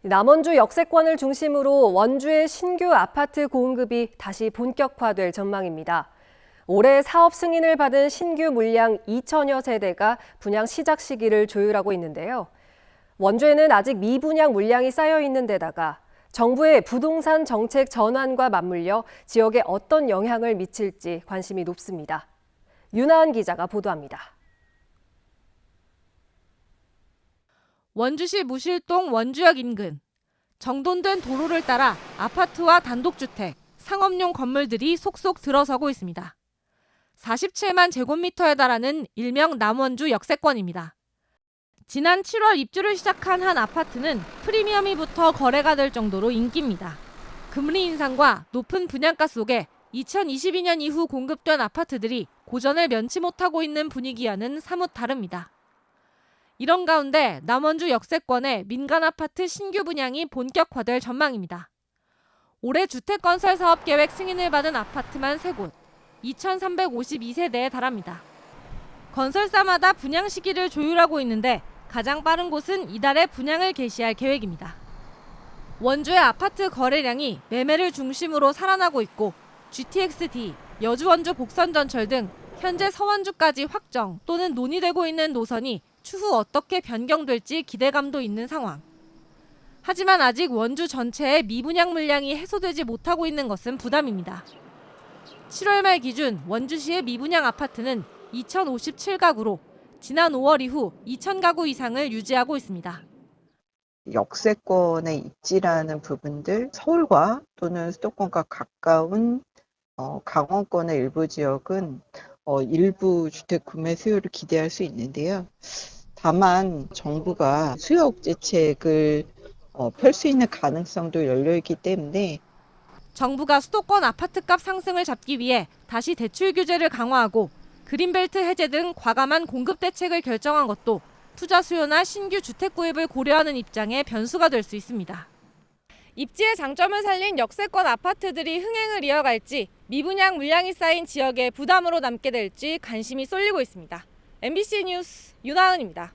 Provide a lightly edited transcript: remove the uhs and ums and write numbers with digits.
남원주 역세권을 중심으로 원주의 신규 아파트 공급이 다시 본격화될 전망입니다. 올해 사업 승인을 받은 신규 물량 2천여 세대가 분양 시작 시기를 조율하고 있는데요. 원주에는 아직 미분양 물량이 쌓여 있는 데다가 정부의 부동산 정책 전환과 맞물려 지역에 어떤 영향을 미칠지 관심이 높습니다. 윤하은 기자가 보도합니다. 원주시 무실동 원주역 인근. 정돈된 도로를 따라 아파트와 단독주택, 상업용 건물들이 속속 들어서고 있습니다. 47만 제곱미터에 달하는 일명 남원주 역세권입니다. 지난 7월 입주를 시작한 한 아파트는 프리미엄이 붙어 거래가 될 정도로 인기입니다. 금리 인상과 높은 분양가 속에 2022년 이후 공급된 아파트들이 고전을 면치 못하고 있는 분위기와는 사뭇 다릅니다. 이런 가운데 남원주 역세권의 민간 아파트 신규 분양이 본격화될 전망입니다. 올해 주택건설 사업계획 승인을 받은 아파트만 3곳, 2,352세대에 달합니다. 건설사마다 분양 시기를 조율하고 있는데 가장 빠른 곳은 이달에 분양을 개시할 계획입니다. 원주의 아파트 거래량이 매매를 중심으로 살아나고 있고 GTX-D, 여주원주 복선전철 등 현재 서원주까지 확정 또는 논의되고 있는 노선이 추후 어떻게 변경될지 기대감도 있는 상황. 하지만 아직 원주 전체의 미분양 물량이 해소되지 못하고 있는 것은 부담입니다. 7월 말 기준 원주시의 미분양 아파트는 2,057가구로 지난 5월 이후 2,000가구 이상을 유지하고 있습니다. 역세권에 입지라는 부분들, 서울과 또는 수도권과 가까운 강원권의 일부 지역은 일부 주택 구매 수요를 기대할 수 있는데요. 다만 정부가 수요 억제책을 펼 수 있는 가능성도 열려있기 때문에 정부가 수도권 아파트값 상승을 잡기 위해 다시 대출 규제를 강화하고 그린벨트 해제 등 과감한 공급 대책을 결정한 것도 투자 수요나 신규 주택 구입을 고려하는 입장에 변수가 될 수 있습니다. 입지의 장점을 살린 역세권 아파트들이 흥행을 이어갈지 미분양 물량이 쌓인 지역에 부담으로 남게 될지 관심이 쏠리고 있습니다. MBC 뉴스 윤하은입니다.